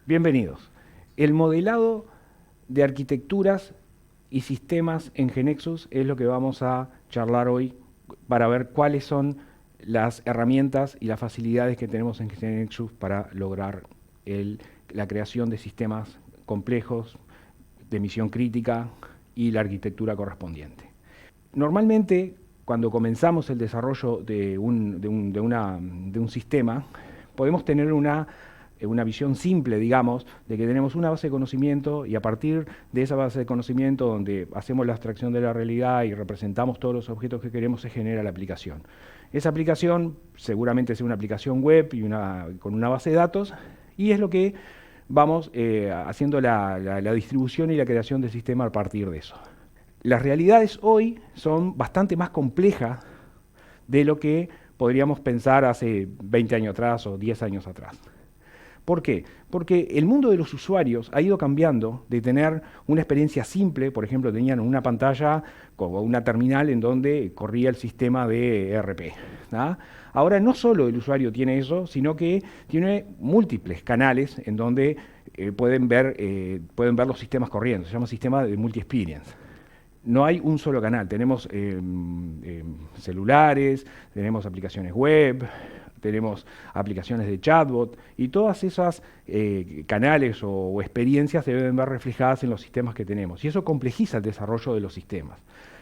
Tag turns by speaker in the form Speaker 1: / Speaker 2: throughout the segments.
Speaker 1: Bienvenidos. El modelado de arquitecturas y sistemas en GeneXus es lo que vamos a charlar hoy para ver cuáles son las herramientas y las facilidades que tenemos en GeneXus para lograr la creación de sistemas complejos, de misión crítica y la arquitectura correspondiente. Normalmente, cuando comenzamos el desarrollo de un sistema, podemos tener una visión simple, digamos, de que tenemos una base de conocimiento y a partir de esa base de conocimiento donde hacemos la abstracción de la realidad y representamos todos los objetos que queremos, se genera la aplicación. Esa aplicación seguramente es una aplicación web y con una base de datos y es lo que vamos haciendo la distribución y la creación del sistema a partir de eso. Las realidades hoy son bastante más complejas de lo que podríamos pensar hace 20 años atrás o 10 años atrás. ¿Por qué? Porque el mundo de los usuarios ha ido cambiando de tener una experiencia simple, por ejemplo, tenían una pantalla como una terminal en donde corría el sistema de ERP. ¿Ah? Ahora no solo el usuario tiene eso, sino que tiene múltiples canales en donde pueden ver los sistemas corriendo, se llama sistema de multi-experience. No hay un solo canal, tenemos celulares, tenemos aplicaciones web, tenemos aplicaciones de chatbot y todas esas canales o experiencias se deben ver reflejadas en los sistemas que tenemos y eso complejiza el desarrollo de los sistemas.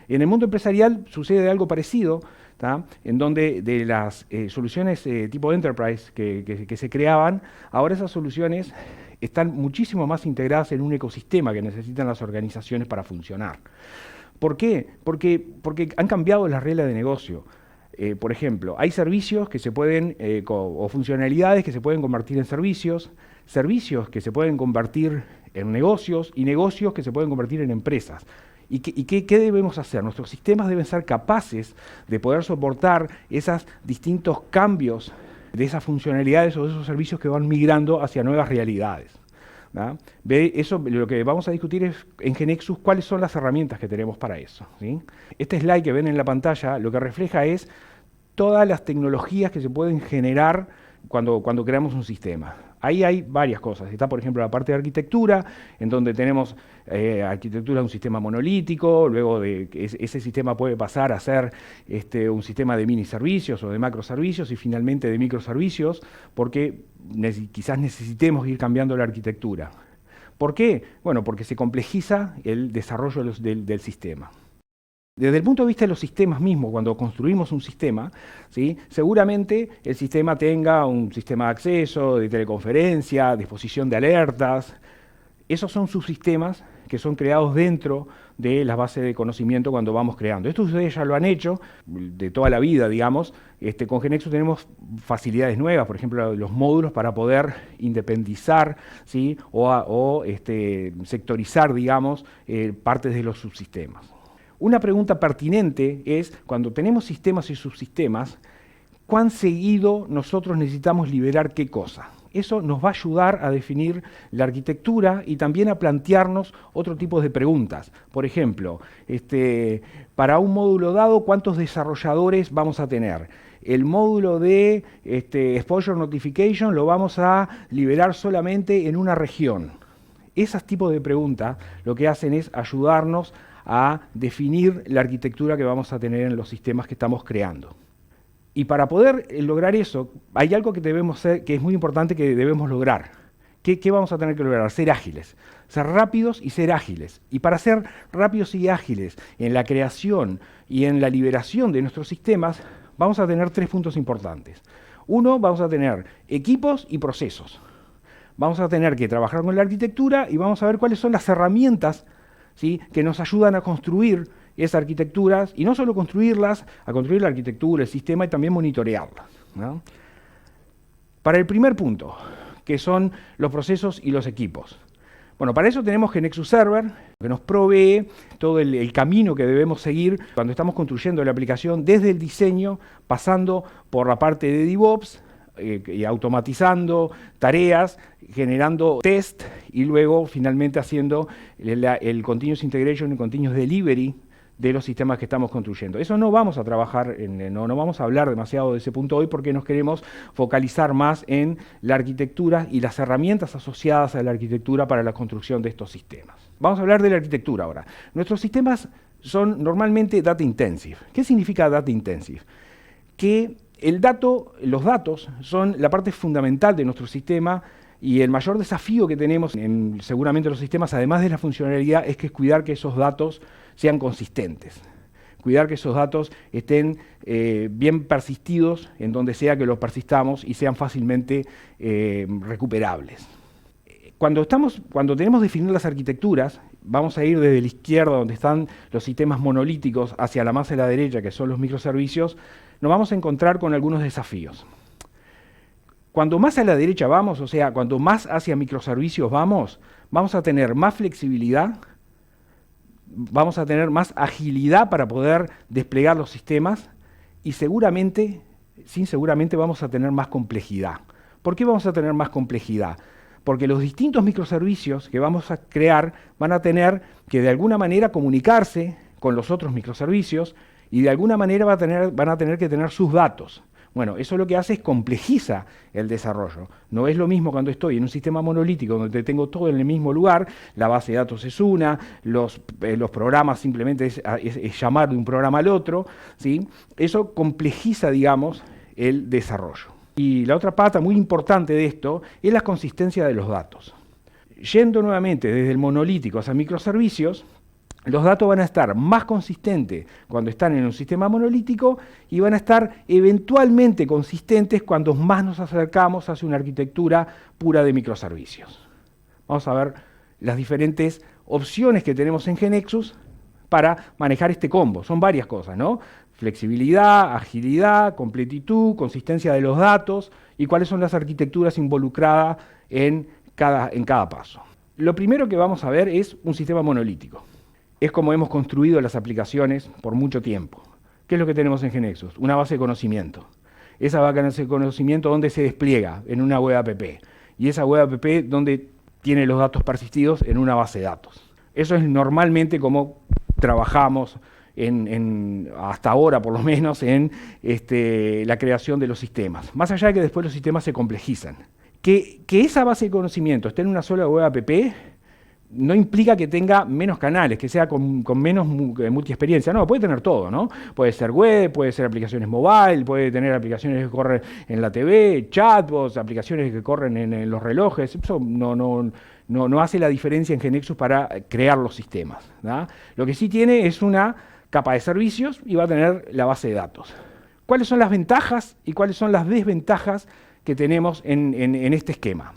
Speaker 1: En el mundo empresarial sucede algo parecido, ¿tá? En donde de las soluciones tipo Enterprise que se creaban, ahora esas soluciones están muchísimo más integradas en un ecosistema que necesitan las organizaciones para funcionar. ¿Por qué? Porque han cambiado las reglas de negocio. Por ejemplo, hay servicios que se pueden, o funcionalidades que se pueden convertir en servicios que se pueden convertir en negocios y negocios que se pueden convertir en empresas. ¿Y qué debemos hacer? Nuestros sistemas deben ser capaces de poder soportar esos distintos cambios de esas funcionalidades o de esos servicios que van migrando hacia nuevas realidades. ¿Ah? Eso, lo que vamos a discutir es en GeneXus cuáles son las herramientas que tenemos para eso, ¿sí? Este slide que ven en la pantalla lo que refleja es todas las tecnologías que se pueden generar cuando creamos un sistema. Ahí hay varias cosas. Está, por ejemplo, la parte de arquitectura, en donde tenemos arquitectura de un sistema monolítico, luego de que ese sistema puede pasar a ser un sistema de miniservicios o de macroservicios y finalmente de microservicios, porque quizás necesitemos ir cambiando la arquitectura. ¿Por qué? Bueno, porque se complejiza el desarrollo del sistema. Desde el punto de vista de los sistemas mismos, cuando construimos un sistema, ¿sí? Seguramente el sistema tenga un sistema de acceso, de teleconferencia, disposición de alertas. Esos son subsistemas que son creados dentro de las bases de conocimiento cuando vamos creando. Esto ustedes ya lo han hecho de toda la vida, digamos. Con GeneXus tenemos facilidades nuevas, por ejemplo, los módulos para poder independizar, ¿sí? o sectorizar, digamos, partes de los subsistemas. Una pregunta pertinente es, cuando tenemos sistemas y subsistemas, ¿cuán seguido nosotros necesitamos liberar qué cosa? Eso nos va a ayudar a definir la arquitectura y también a plantearnos otro tipo de preguntas. Por ejemplo, para un módulo dado, ¿cuántos desarrolladores vamos a tener? El módulo de Exposure Notification lo vamos a liberar solamente en una región. Esos tipos de preguntas lo que hacen es ayudarnos a definir la arquitectura que vamos a tener en los sistemas que estamos creando. Y para poder lograr eso, hay algo que que es muy importante que debemos lograr. ¿Qué vamos a tener que lograr? Ser ágiles, ser rápidos y ser ágiles. Y para ser rápidos y ágiles en la creación y en la liberación de nuestros sistemas, vamos a tener 3 puntos importantes. Uno, vamos a tener equipos y procesos. Vamos a tener que trabajar con la arquitectura y vamos a ver cuáles son las herramientas, ¿sí? Que nos ayudan a construir esas arquitecturas, y no solo construirlas, a construir la arquitectura, el sistema y también monitorearlas, ¿no? Para el primer punto, que son los procesos y los equipos. Bueno, para eso tenemos GeneXus Server, que nos provee todo el camino que debemos seguir cuando estamos construyendo la aplicación, desde el diseño, pasando por la parte de DevOps, y automatizando tareas, generando test y luego finalmente haciendo el Continuous Integration y Continuous Delivery, de los sistemas que estamos construyendo. Eso no vamos a trabajar, no vamos a hablar demasiado de ese punto hoy porque nos queremos focalizar más en la arquitectura y las herramientas asociadas a la arquitectura para la construcción de estos sistemas. Vamos a hablar de la arquitectura ahora. Nuestros sistemas son normalmente data intensive. ¿Qué significa data intensive? Que los datos son la parte fundamental de nuestro sistema y el mayor desafío que tenemos seguramente los sistemas, además de la funcionalidad, es cuidar que esos datos sean consistentes. Cuidar que esos datos estén bien persistidos en donde sea que los persistamos y sean fácilmente recuperables. Cuando tenemos definidas las arquitecturas, vamos a ir desde la izquierda, donde están los sistemas monolíticos, hacia la más a la derecha, que son los microservicios, nos vamos a encontrar con algunos desafíos. Cuando más a la derecha vamos, o sea, cuando más hacia microservicios vamos a tener más flexibilidad, vamos a tener más agilidad para poder desplegar los sistemas y seguramente vamos a tener más complejidad. ¿Por qué vamos a tener más complejidad? Porque los distintos microservicios que vamos a crear van a tener que de alguna manera comunicarse con los otros microservicios y de alguna manera van a tener que tener sus datos. Bueno, eso lo que hace es complejiza el desarrollo. No es lo mismo cuando estoy en un sistema monolítico donde tengo todo en el mismo lugar, la base de datos es una, los programas simplemente es llamar de un programa al otro, ¿sí? Eso complejiza, digamos, el desarrollo. Y la otra pata muy importante de esto es la consistencia de los datos. Yendo nuevamente desde el monolítico hacia microservicios, los datos van a estar más consistentes cuando están en un sistema monolítico y van a estar eventualmente consistentes cuando más nos acercamos hacia una arquitectura pura de microservicios. Vamos a ver las diferentes opciones que tenemos en GeneXus para manejar este combo. Son varias cosas, ¿no? Flexibilidad, agilidad, completitud, consistencia de los datos y cuáles son las arquitecturas involucradas en cada paso. Lo primero que vamos a ver es un sistema monolítico. Es como hemos construido las aplicaciones por mucho tiempo. ¿Qué es lo que tenemos en GeneXus? Una base de conocimiento. Esa base de conocimiento, ¿dónde se despliega? En una web app. Y esa web app, ¿dónde tiene los datos persistidos? En una base de datos. Eso es normalmente como trabajamos hasta ahora, por lo menos, en la creación de los sistemas. Más allá de que después los sistemas se complejizan. Que esa base de conocimiento esté en una sola web app no implica que tenga menos canales, que sea con menos multiexperiencia. No, puede tener todo, ¿no? Puede ser web, puede ser aplicaciones mobile, puede tener aplicaciones que corren en la TV, chatbots, aplicaciones que corren en los relojes. Eso no hace la diferencia en GeneXus para crear los sistemas, ¿no? Lo que sí tiene es una capa de servicios y va a tener la base de datos. ¿Cuáles son las ventajas y cuáles son las desventajas que tenemos en este esquema?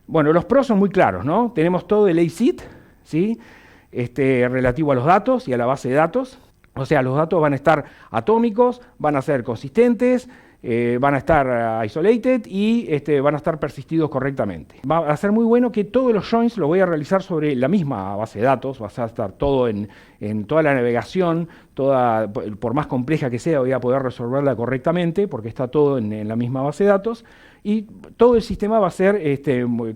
Speaker 1: Bueno, los pros son muy claros, ¿no? Tenemos todo el ACID, ¿sí? Relativo a los datos y a la base de datos. O sea, los datos van a estar atómicos, van a ser consistentes, van a estar isolated y van a estar persistidos correctamente. Va a ser muy bueno que todos los joins lo voy a realizar sobre la misma base de datos, va a estar todo en toda la navegación, por más compleja que sea, voy a poder resolverla correctamente porque está todo en la misma base de datos. Y todo el sistema va a ser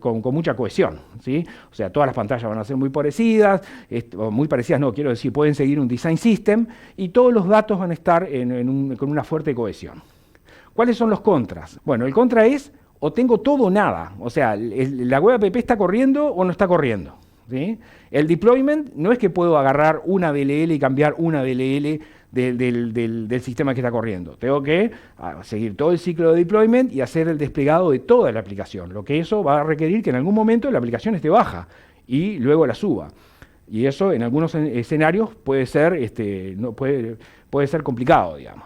Speaker 1: con mucha cohesión, ¿sí? O sea, todas las pantallas van a ser muy parecidas, quiero decir, pueden seguir un design system y todos los datos van a estar con una fuerte cohesión. ¿Cuáles son los contras? Bueno, el contra es o tengo todo o nada, o sea, la web app está corriendo o no está corriendo, ¿sí? El deployment no es que puedo agarrar una DLL y cambiar una DLL del sistema que está corriendo. Tengo que seguir todo el ciclo de deployment y hacer el desplegado de toda la aplicación. Lo que eso va a requerir que en algún momento la aplicación esté baja y luego la suba. Y eso en algunos escenarios puede ser, puede ser complicado, digamos.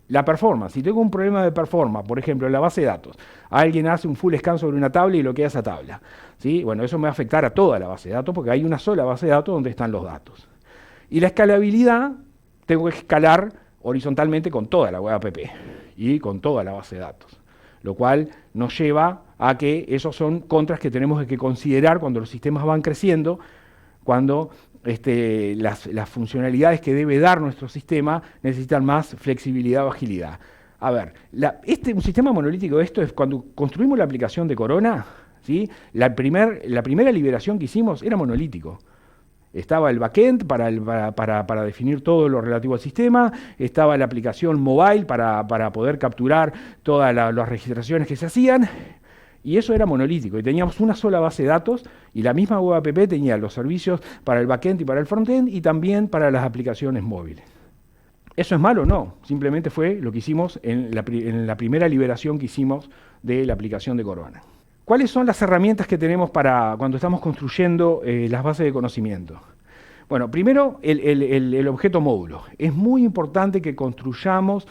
Speaker 1: La performance, si tengo un problema de performance, por ejemplo, en la base de datos, alguien hace un full scan sobre una tabla y bloquea esa tabla, ¿sí? Bueno, eso me va a afectar a toda la base de datos porque hay una sola base de datos donde están los datos. Y la escalabilidad, tengo que escalar horizontalmente con toda la web app y con toda la base de datos, lo cual nos lleva a que esos son contras que tenemos que considerar cuando los sistemas van creciendo, cuando las funcionalidades que debe dar nuestro sistema necesitan más flexibilidad o agilidad. A ver, un sistema monolítico, esto es cuando construimos la aplicación de Corona, ¿sí? La primera liberación que hicimos era monolítico. Estaba el backend para definir todo lo relativo al sistema, estaba la aplicación mobile para poder capturar todas las registraciones que se hacían, y eso era monolítico, y teníamos una sola base de datos, y la misma web app tenía los servicios para el backend y para el frontend, y también para las aplicaciones móviles. ¿Eso es malo? No, simplemente fue lo que hicimos en la primera liberación que hicimos de la aplicación de Corona. ¿Cuáles son las herramientas que tenemos para cuando estamos construyendo las bases de conocimiento? Bueno, primero el objeto módulo. Es muy importante que construyamos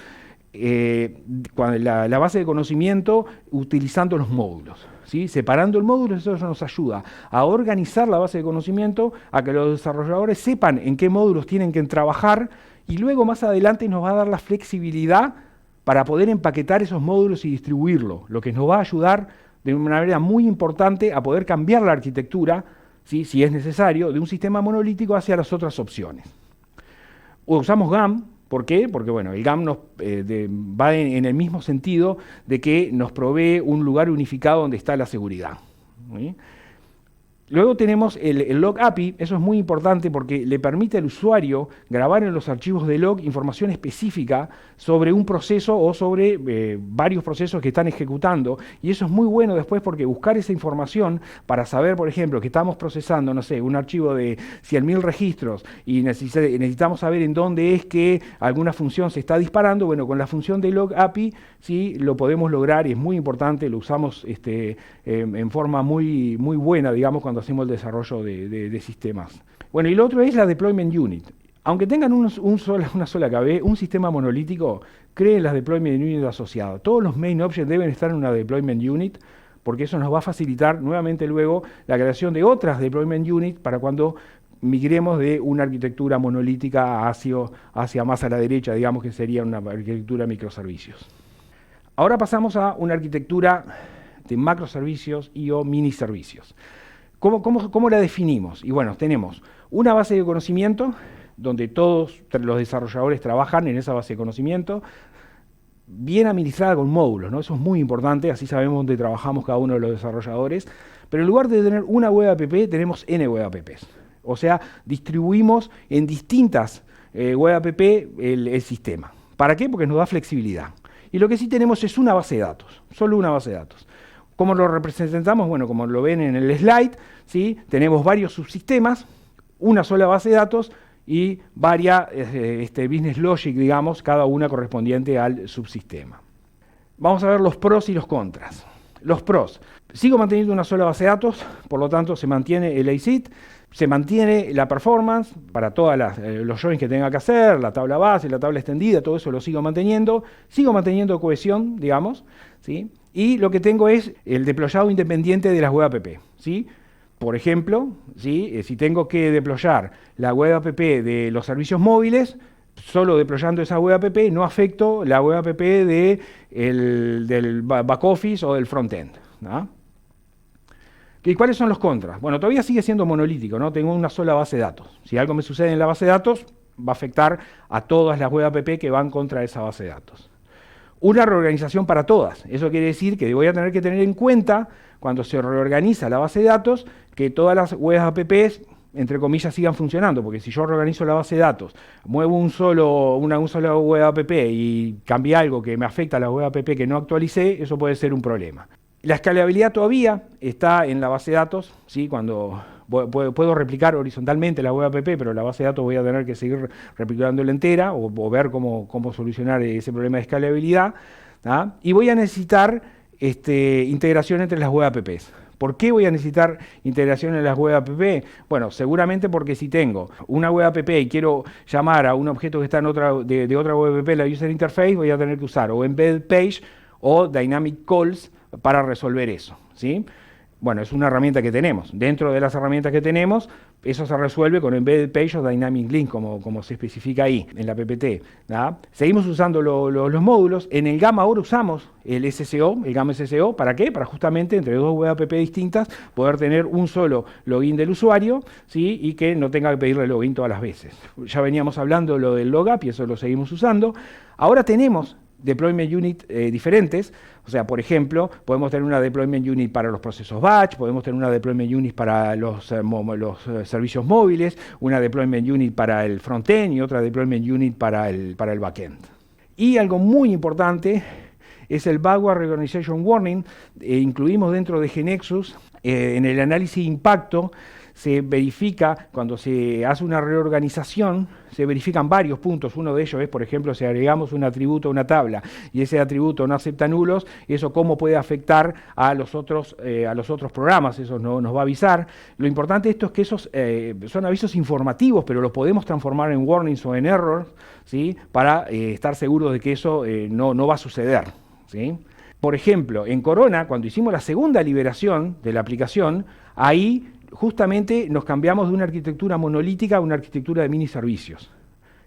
Speaker 1: la base de conocimiento utilizando los módulos, ¿sí? Separando el módulo, eso nos ayuda a organizar la base de conocimiento, a que los desarrolladores sepan en qué módulos tienen que trabajar, y luego más adelante nos va a dar la flexibilidad para poder empaquetar esos módulos y distribuirlo, lo que nos va a ayudar de una manera muy importante a poder cambiar la arquitectura, ¿sí? Si es necesario, de un sistema monolítico hacia las otras opciones. Usamos GAM. ¿Por qué? Porque bueno, el GAM va en el mismo sentido de que nos provee un lugar unificado donde está la seguridad, ¿sí? Luego tenemos el Log API. Eso es muy importante porque le permite al usuario grabar en los archivos de log información específica sobre un proceso o sobre varios procesos que están ejecutando, y eso es muy bueno después porque buscar esa información para saber, por ejemplo, que estamos procesando, no sé, un archivo de 100.000 registros y necesitamos saber en dónde es que alguna función se está disparando. Bueno, con la función de Log API sí lo podemos lograr, y es muy importante, lo usamos en forma muy, muy buena, digamos, cuando hacemos el desarrollo de sistemas. Bueno, y lo otro es la Deployment Unit. Aunque tengan una sola KB, un sistema monolítico, creen las Deployment Unit asociadas. Todos los main objects deben estar en una Deployment Unit, porque eso nos va a facilitar nuevamente luego la creación de otras Deployment Unit para cuando migremos de una arquitectura monolítica hacia más a la derecha, digamos que sería una arquitectura de microservicios. Ahora pasamos a una arquitectura de macroservicios y o miniservicios. ¿Cómo la definimos? Y bueno, tenemos una base de conocimiento donde todos los desarrolladores trabajan en esa base de conocimiento, bien administrada con módulos, ¿no? Eso es muy importante, así sabemos dónde trabajamos cada uno de los desarrolladores. Pero en lugar de tener una web app, tenemos N web apps. O sea, distribuimos en distintas web app el sistema. ¿Para qué? Porque nos da flexibilidad. Y lo que sí tenemos es una base de datos, solo una base de datos. ¿Cómo lo representamos? Bueno, como lo ven en el slide, ¿sí? Tenemos varios subsistemas, una sola base de datos y varias business logic, digamos, cada una correspondiente al subsistema. Vamos a ver los pros y los contras. Los pros: sigo manteniendo una sola base de datos, por lo tanto se mantiene el ACID, se mantiene la performance para todos los joins que tenga que hacer, la tabla base, la tabla extendida, todo eso lo sigo manteniendo cohesión, digamos, ¿sí? Y lo que tengo es el deployado independiente de las web app, ¿sí? Por ejemplo, ¿sí? Si tengo que deployar la web app de los servicios móviles, solo deployando esa web app no afecto la web app del back office o del frontend, ¿no? ¿Y cuáles son los contras? Bueno, todavía sigue siendo monolítico, ¿no? Tengo una sola base de datos. Si algo me sucede en la base de datos, va a afectar a todas las web app que van contra esa base de datos. Una reorganización para todas. Eso quiere decir que voy a tener que tener en cuenta, cuando se reorganiza la base de datos, que todas las web apps, entre comillas, sigan funcionando, porque si yo reorganizo la base de datos, muevo una sola web app y cambie algo que me afecta a la web app que no actualicé, eso puede ser un problema. La escalabilidad todavía está en la base de datos, ¿sí? Cuando puedo replicar horizontalmente la web app, pero la base de datos voy a tener que seguir replicándola entera o ver cómo solucionar ese problema de escalabilidad, ¿tá? Y voy a necesitar integración entre las web apps. ¿Por qué voy a necesitar integración en las web app? Bueno, seguramente porque si tengo una web app y quiero llamar a un objeto que está en de otra web app, la user interface, voy a tener que usar o embedded page o dynamic calls para resolver eso, ¿sí? Bueno, es una herramienta que tenemos. Dentro de las herramientas que tenemos, eso se resuelve con Embedded Page o Dynamic Link, como se especifica ahí, en la PPT, ¿no? Seguimos usando los módulos. En el GAM ahora usamos el SSO, el GAM SSO. ¿Para qué? Para justamente entre dos web app distintas poder tener un solo login del usuario, ¿sí? Y que no tenga que pedirle login todas las veces. Ya veníamos hablando lo del log app y eso lo seguimos usando. Ahora tenemos deployment unit diferentes. O sea, por ejemplo, podemos tener una deployment unit para los procesos batch, podemos tener una deployment unit para los servicios móviles, una deployment unit para el frontend y otra deployment unit para el backend. Y algo muy importante es el Backward Reorganization Warning. Incluimos dentro de GeneXus, en el análisis de impacto, se verifica, cuando se hace una reorganización, se verifican varios puntos. Uno de ellos es, por ejemplo, si agregamos un atributo a una tabla y ese atributo no acepta nulos, eso cómo puede afectar a los otros programas, eso nos va a avisar. Lo importante de esto es que esos son avisos informativos, pero los podemos transformar en warnings o en errors, ¿sí? Para estar seguros de que eso no va a suceder, ¿sí? Por ejemplo, en Corona, cuando hicimos la segunda liberación de la aplicación, ahí justamente nos cambiamos de una arquitectura monolítica a una arquitectura de mini servicios.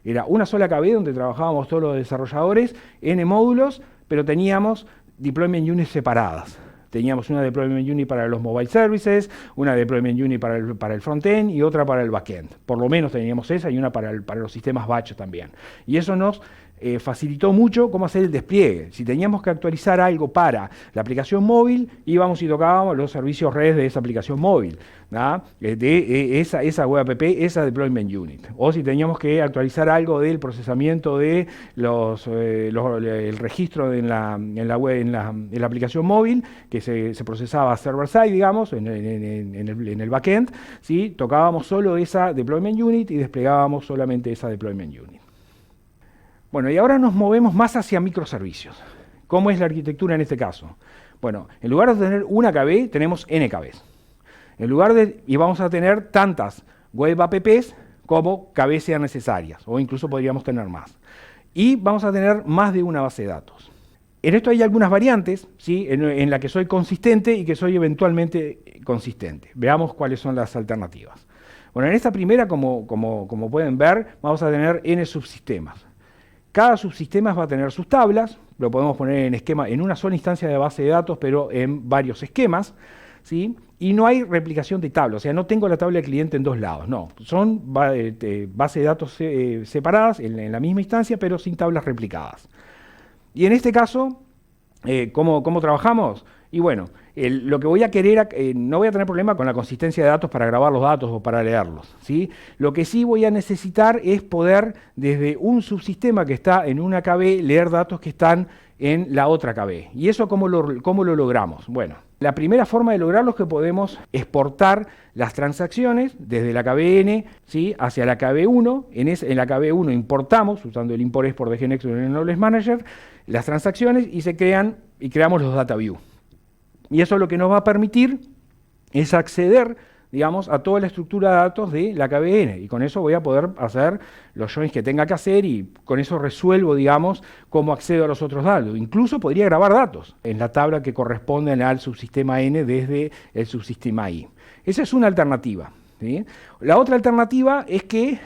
Speaker 1: Era una sola KB donde trabajábamos todos los desarrolladores, N módulos, pero teníamos deployment units separadas. Teníamos una deployment unit para los mobile services, una deployment unit para el frontend y otra para el backend. Por lo menos teníamos esa y una para los sistemas batch también. Y eso nos facilitó mucho cómo hacer el despliegue. Si teníamos que actualizar algo para la aplicación móvil, íbamos y tocábamos los servicios redes de esa aplicación móvil, ¿no? De esa web app, esa deployment unit. O si teníamos que actualizar algo del procesamiento de el registro en la aplicación móvil, que se procesaba server side, digamos, en el backend, ¿sí? Tocábamos solo esa deployment unit y desplegábamos solamente esa deployment unit. Bueno, y ahora nos movemos más hacia microservicios. ¿Cómo es la arquitectura en este caso? Bueno, en lugar de tener una KB, tenemos N KBs. Y vamos a tener tantas web apps como KB sean necesarias, o incluso podríamos tener más. Y vamos a tener más de una base de datos. En esto hay algunas variantes, ¿sí? en la que soy consistente y que soy eventualmente consistente. Veamos cuáles son las alternativas. Bueno, en esta primera, como pueden ver, vamos a tener N subsistemas. Cada subsistema va a tener sus tablas, lo podemos poner en una sola instancia de base de datos, pero en varios esquemas, ¿sí? Y no hay replicación de tabla, o sea, no tengo la tabla de cliente en dos lados, no. Son bases de datos separadas en la misma instancia, pero sin tablas replicadas. Y en este caso, ¿cómo trabajamos? Y bueno, lo que voy a querer, no voy a tener problema con la consistencia de datos para grabar los datos o para leerlos, ¿sí? Lo que sí voy a necesitar es poder, desde un subsistema que está en una KB, leer datos que están en la otra KB. ¿Y eso cómo lo logramos? Bueno, la primera forma de lograrlo es que podemos exportar las transacciones desde la KBN, ¿sí? Hacia la KB1. En la KB1 importamos, usando el import-export de GeneXus en el Knowledge Manager, las transacciones y creamos los data view. Y eso lo que nos va a permitir es acceder, digamos, a toda la estructura de datos de la KBN. Y con eso voy a poder hacer los joins que tenga que hacer y con eso resuelvo, digamos, cómo accedo a los otros datos. Incluso podría grabar datos en la tabla que corresponden al subsistema N desde el subsistema I. Esa es una alternativa, ¿sí? La otra alternativa es que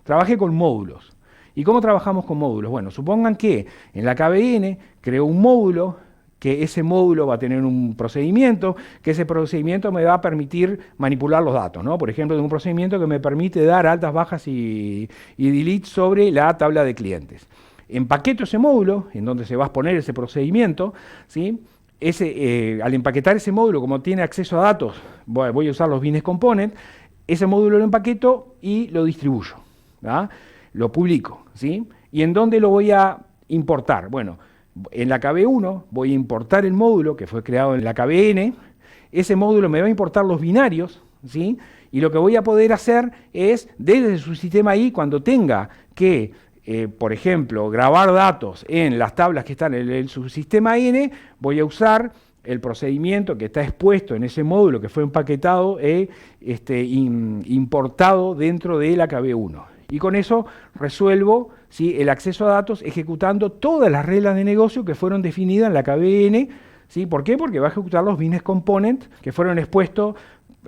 Speaker 1: trabaje con módulos. ¿Y cómo trabajamos con módulos? Bueno, supongan que en la KBN creo un módulo, que ese módulo va a tener un procedimiento, que ese procedimiento me va a permitir manipular los datos, ¿no? Por ejemplo, de un procedimiento que me permite dar altas, bajas y delete sobre la tabla de clientes. Empaqueto ese módulo, en donde se va a exponer ese procedimiento, ¿sí? Al empaquetar ese módulo, como tiene acceso a datos, voy a usar los business component, ese módulo lo empaqueto y lo distribuyo, ¿verdad? Lo publico, ¿sí? ¿Y en dónde lo voy a importar? Bueno, en la KB1 voy a importar el módulo que fue creado en la KBN, ese módulo me va a importar los binarios, ¿sí? Y lo que voy a poder hacer es, desde su sistema I, cuando tenga que, por ejemplo, grabar datos en las tablas que están en el subsistema N, voy a usar el procedimiento que está expuesto en ese módulo que fue empaquetado e importado dentro de la KB1. Y con eso resuelvo, ¿sí?, el acceso a datos ejecutando todas las reglas de negocio que fueron definidas en la KBN, ¿sí? ¿Por qué? Porque va a ejecutar los business components que fueron expuestos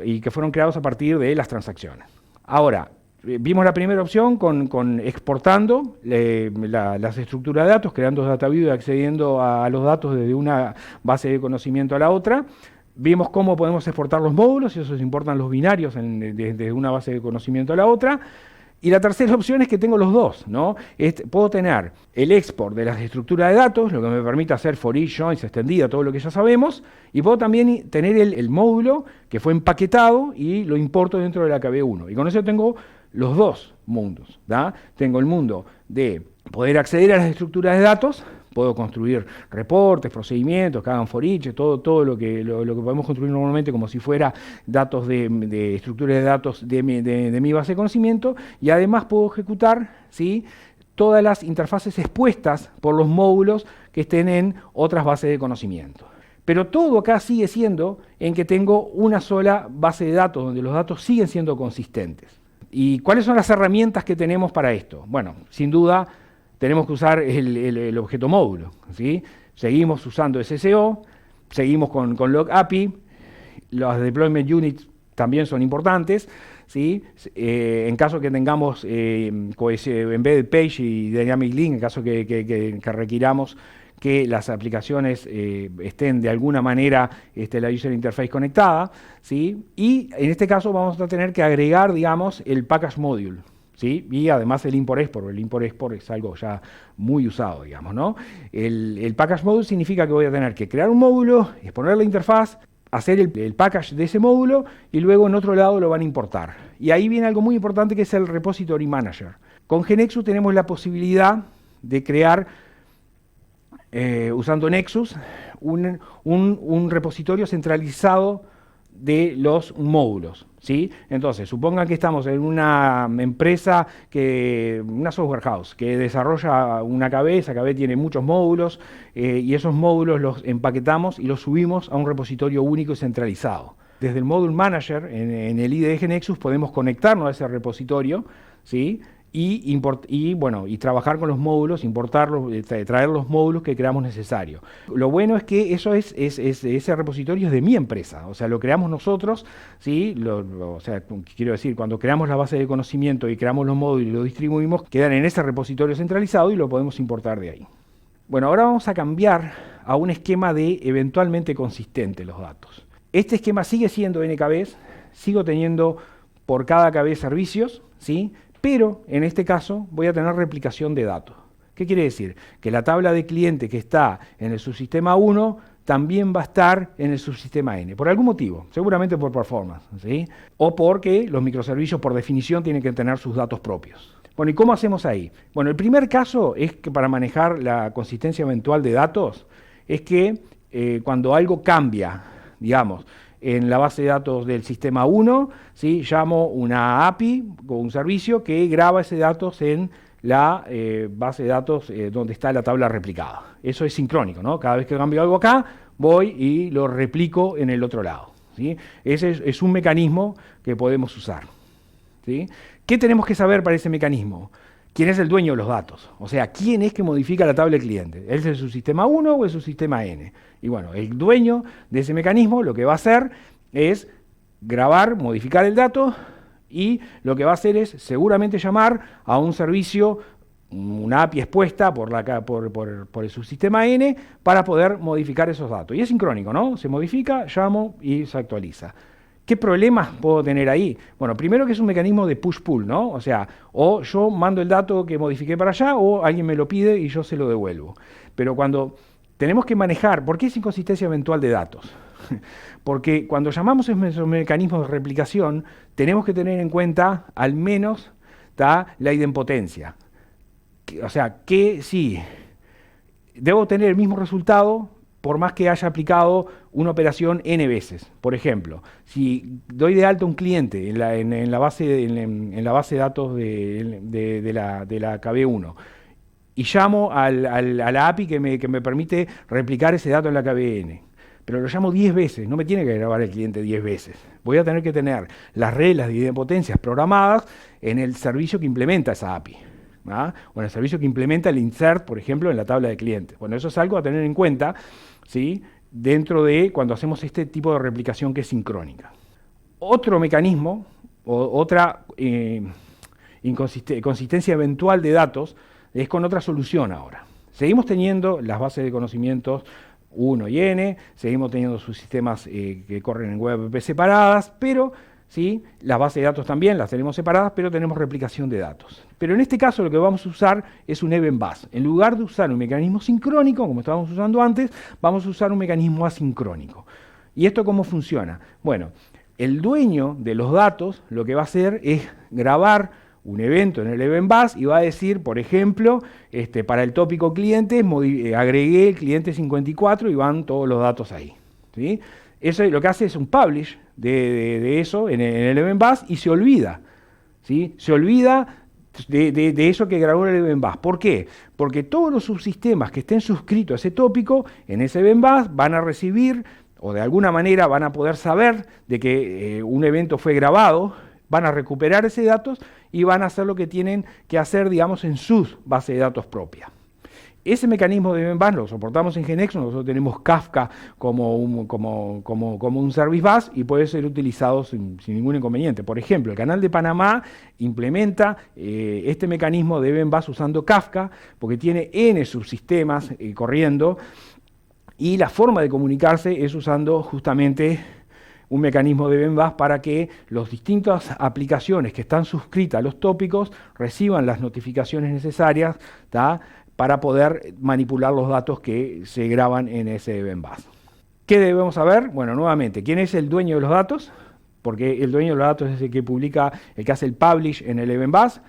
Speaker 1: y que fueron creados a partir de las transacciones. Ahora, vimos la primera opción con exportando las estructuras de datos, creando data view y accediendo a los datos desde una base de conocimiento a la otra. Vimos cómo podemos exportar los módulos, y eso se importan los binarios desde una base de conocimiento a la otra. Y la tercera opción es que tengo los dos, ¿no? Puedo tener el export de las estructuras de datos, lo que me permite hacer for each, joins, extendida, todo lo que ya sabemos, y puedo también tener el módulo que fue empaquetado y lo importo dentro de la KB1. Y con eso tengo los dos mundos, ¿da? Tengo el mundo de poder acceder a las estructuras de datos, puedo construir reportes, procedimientos que hagan for each, todo lo que podemos construir normalmente como si fuera datos de estructuras de datos de mi base de conocimiento, y además puedo ejecutar, ¿sí?, todas las interfaces expuestas por los módulos que estén en otras bases de conocimiento. Pero todo acá sigue siendo en que tengo una sola base de datos donde los datos siguen siendo consistentes. ¿Y cuáles son las herramientas que tenemos para esto? Bueno, sin duda tenemos que usar el objeto módulo, ¿sí? Seguimos usando SSO, seguimos con Log API, los deployment units también son importantes, ¿sí? En caso que tengamos embedded page y dynamic link, en caso que requiramos que las aplicaciones estén de alguna manera la user interface conectada, ¿sí? Y en este caso vamos a tener que agregar, digamos, el package module, ¿sí? Y además el import-export. El import-export es algo ya muy usado, digamos, ¿no? El package module significa que voy a tener que crear un módulo, exponer la interfaz, hacer el package de ese módulo y luego en otro lado lo van a importar. Y ahí viene algo muy importante que es el repository manager. Con GeneXus tenemos la posibilidad de crear, usando Nexus, un repositorio centralizado de los módulos, ¿sí? Entonces, supongan que estamos en una empresa, una software house, que desarrolla una AKB, esa AKB tiene muchos módulos, y esos módulos los empaquetamos y los subimos a un repositorio único y centralizado. Desde el Module Manager, en el IDE de GeneXus, podemos conectarnos a ese repositorio, ¿sí?, y trabajar con los módulos, importarlos, traer los módulos que creamos necesarios. Lo bueno es que ese repositorio es de mi empresa, o sea, lo creamos nosotros, ¿sí? O sea, quiero decir, cuando creamos la base de conocimiento y creamos los módulos y los distribuimos, quedan en ese repositorio centralizado y lo podemos importar de ahí. Bueno, ahora vamos a cambiar a un esquema de eventualmente consistente los datos. Este esquema sigue siendo NKBs, sigo teniendo por cada KB servicios, ¿sí?, pero en este caso voy a tener replicación de datos. ¿Qué quiere decir? Que la tabla de cliente que está en el subsistema 1 también va a estar en el subsistema N, por algún motivo, seguramente por performance, ¿sí?, o porque los microservicios por definición tienen que tener sus datos propios. Bueno, ¿y cómo hacemos ahí? Bueno, el primer caso es que para manejar la consistencia eventual de datos es que cuando algo cambia, digamos, en la base de datos del sistema 1, ¿sí?, llamo una API o un servicio que graba ese datos en la base de datos donde está la tabla replicada. Eso es sincrónico, ¿no? Cada vez que cambio algo acá, voy y lo replico en el otro lado, ¿sí? Ese es un mecanismo que podemos usar, ¿sí? ¿Qué tenemos que saber para ese mecanismo? ¿Quién es el dueño de los datos? O sea, ¿quién es que modifica la tabla de cliente? ¿Es el subsistema 1 o el subsistema N? Y bueno, el dueño de ese mecanismo lo que va a hacer es grabar, modificar el dato, y lo que va a hacer es seguramente llamar a un servicio, una API expuesta por el subsistema N para poder modificar esos datos. Y es sincrónico, ¿no? Se modifica, llamo y se actualiza. ¿Qué problemas puedo tener ahí? Bueno, primero que es un mecanismo de push-pull, ¿no? O sea, o yo mando el dato que modifiqué para allá, o alguien me lo pide y yo se lo devuelvo. Pero cuando tenemos que manejar, ¿por qué es inconsistencia eventual de datos? Porque cuando llamamos esos mecanismos de replicación, tenemos que tener en cuenta al menos la idempotencia. O sea, que sí, debo tener el mismo resultado por más que haya aplicado una operación N veces. Por ejemplo, si doy de alta un cliente en la base de datos de la KB1 y llamo a la API que me permite replicar ese dato en la KBN, pero lo llamo 10 veces, no me tiene que grabar el cliente 10 veces. Voy a tener que tener las reglas de idempotencias programadas en el servicio que implementa esa API. ¿Ah? O en el servicio que implementa el insert, por ejemplo, en la tabla de clientes. Bueno, eso es algo a tener en cuenta, ¿sí?, dentro de cuando hacemos este tipo de replicación que es sincrónica. Otro mecanismo, o otra consistencia eventual de datos, es con otra solución ahora. Seguimos teniendo las bases de conocimientos 1 y N, seguimos teniendo sus sistemas que corren en web app separadas, pero ¿sí? Las bases de datos también las tenemos separadas, pero tenemos replicación de datos. Pero en este caso lo que vamos a usar es un event bus. En lugar de usar un mecanismo sincrónico, como estábamos usando antes, vamos a usar un mecanismo asincrónico. ¿Y esto cómo funciona? Bueno, el dueño de los datos lo que va a hacer es grabar un evento en el event bus y va a decir, por ejemplo, para el tópico clientes, agregué el cliente 54 y van todos los datos ahí, ¿sí? Eso lo que hace es un publish de eso en el event bus y se olvida, ¿sí? Se olvida de eso que grabó en el event bus. ¿Por qué? Porque todos los subsistemas que estén suscritos a ese tópico en ese event bus van a recibir, o de alguna manera van a poder saber de que un evento fue grabado, van a recuperar ese datos y van a hacer lo que tienen que hacer, digamos, en sus bases de datos propias. Ese mecanismo de event bus lo soportamos en GeneXus. Nosotros tenemos Kafka como un service bus y puede ser utilizado sin ningún inconveniente. Por ejemplo, el Canal de Panamá implementa este mecanismo de event bus usando Kafka porque tiene N subsistemas corriendo y la forma de comunicarse es usando justamente un mecanismo de event bus para que las distintas aplicaciones que están suscritas a los tópicos reciban las notificaciones necesarias, ¿tá?, para poder manipular los datos que se graban en ese event bus. ¿Qué debemos saber? Bueno, nuevamente, ¿quién es el dueño de los datos? Porque el dueño de los datos es el que publica, el que hace el publish en el event bus.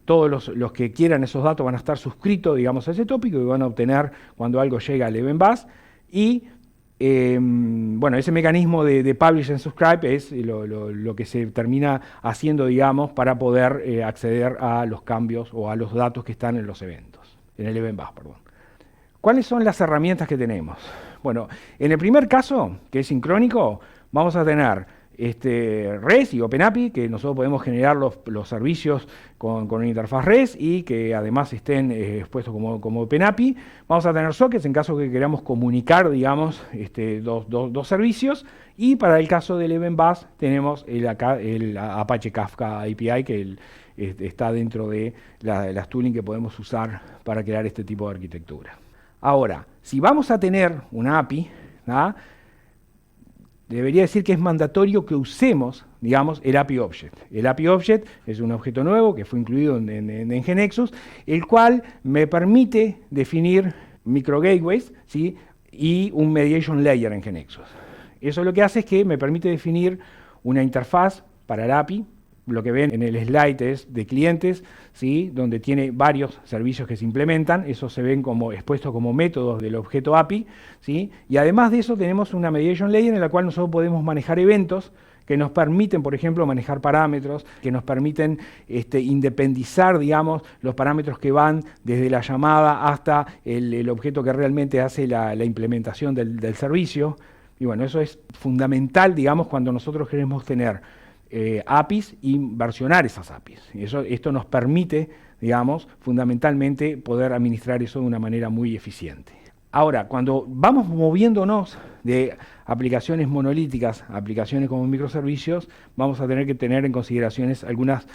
Speaker 1: Todos los que quieran esos datos van a estar suscritos, digamos, a ese tópico y van a obtener cuando algo llega al event bus. Y bueno, ese mecanismo de publish and subscribe es lo que se termina haciendo, digamos, para poder acceder a los cambios o a los datos que están en los eventos, en el event bus, perdón. ¿Cuáles son las herramientas que tenemos? Bueno, en el primer caso, que es sincrónico, vamos a tener REST y OpenAPI, que nosotros podemos generar los servicios con una interfaz REST y que además estén expuestos como OpenAPI. Vamos a tener sockets en caso que queramos comunicar, digamos, dos servicios. Y para el caso del Event Bus tenemos el Apache Kafka API, que está dentro de las tooling que podemos usar para crear este tipo de arquitectura. Ahora, si vamos a tener una API, ¿ah?, debería decir que es mandatorio que usemos, digamos, el API Object. El API Object es un objeto nuevo que fue incluido en GeneXus, el cual me permite definir microgateways, ¿sí?, y un mediation layer en GeneXus. Eso lo que hace es que me permite definir una interfaz para el API. Lo que ven en el slide es de clientes, ¿sí?, donde tiene varios servicios que se implementan. Esos se ven como expuestos como métodos del objeto API, ¿sí? Y además de eso tenemos una mediation layer en la cual nosotros podemos manejar eventos que nos permiten, por ejemplo, manejar parámetros, que nos permiten independizar, digamos, los parámetros que van desde la llamada hasta el objeto que realmente hace la implementación del servicio. Y bueno, eso es fundamental, digamos, cuando nosotros queremos tener APIs y versionar esas APIs. Esto nos permite, digamos, fundamentalmente poder administrar eso de una manera muy eficiente. Ahora, cuando vamos moviéndonos de aplicaciones monolíticas a aplicaciones como microservicios, vamos a tener que tener en consideración algunas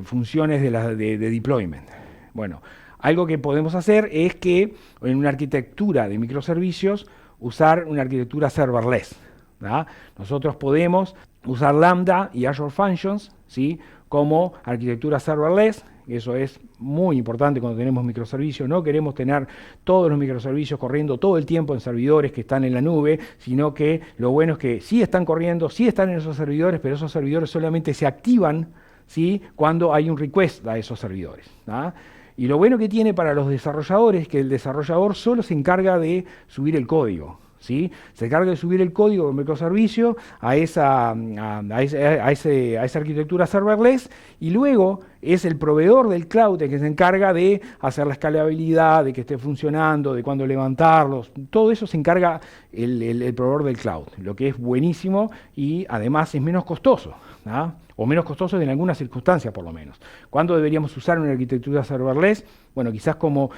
Speaker 1: funciones de deployment. Bueno, algo que podemos hacer es que en una arquitectura de microservicios usar una arquitectura serverless, ¿verdad? Nosotros podemos usar Lambda y Azure Functions, ¿sí?, como arquitectura serverless. Eso es muy importante cuando tenemos microservicios. No queremos tener todos los microservicios corriendo todo el tiempo en servidores que están en la nube, sino que lo bueno es que sí están corriendo, sí están en esos servidores, pero esos servidores solamente se activan, ¿sí?, cuando hay un request a esos servidores, ¿tá? Y lo bueno que tiene para los desarrolladores es que el desarrollador solo se encarga de subir el código, ¿sí? Se encarga de subir el código del microservicio a esa arquitectura serverless y luego es el proveedor del cloud el que se encarga de hacer la escalabilidad, de que esté funcionando, de cuándo levantarlos. Todo eso se encarga el proveedor del cloud, lo que es buenísimo y además es menos costoso, ¿no?, o menos costoso en algunas circunstancias por lo menos. ¿Cuándo deberíamos usar una arquitectura serverless? Bueno, quizás como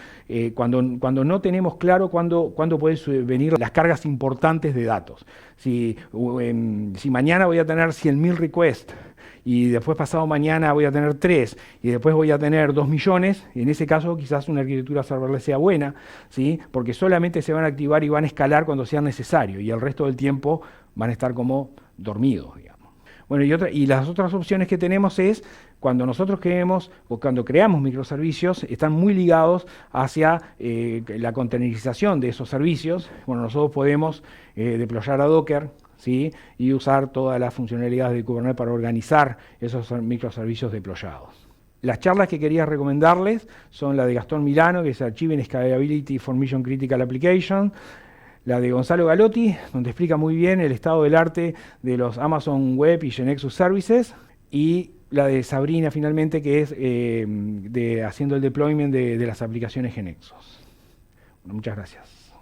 Speaker 1: cuando no tenemos claro cuándo pueden venir las cargas importantes de datos. Si mañana voy a tener 100.000 requests y después pasado mañana voy a tener 3 y después voy a tener 2 millones, en ese caso quizás una arquitectura serverless sea buena, ¿sí?, porque solamente se van a activar y van a escalar cuando sea necesario y el resto del tiempo van a estar como dormidos, digamos. Bueno, y las otras opciones que tenemos es cuando nosotros creemos o cuando creamos microservicios, están muy ligados hacia la containerización de esos servicios. Bueno, nosotros podemos deployar a Docker, ¿sí? Y usar todas las funcionalidades de Kubernetes para organizar esos microservicios deployados. Las charlas que quería recomendarles son la de Gastón Milano, que es Achieving Scalability for Mission Critical Application, la de Gonzalo Galotti, donde explica muy bien el estado del arte de los Amazon Web y GeneXus Services, y la de Sabrina, finalmente, que es haciendo el deployment de las aplicaciones GeneXus. Bueno, muchas gracias.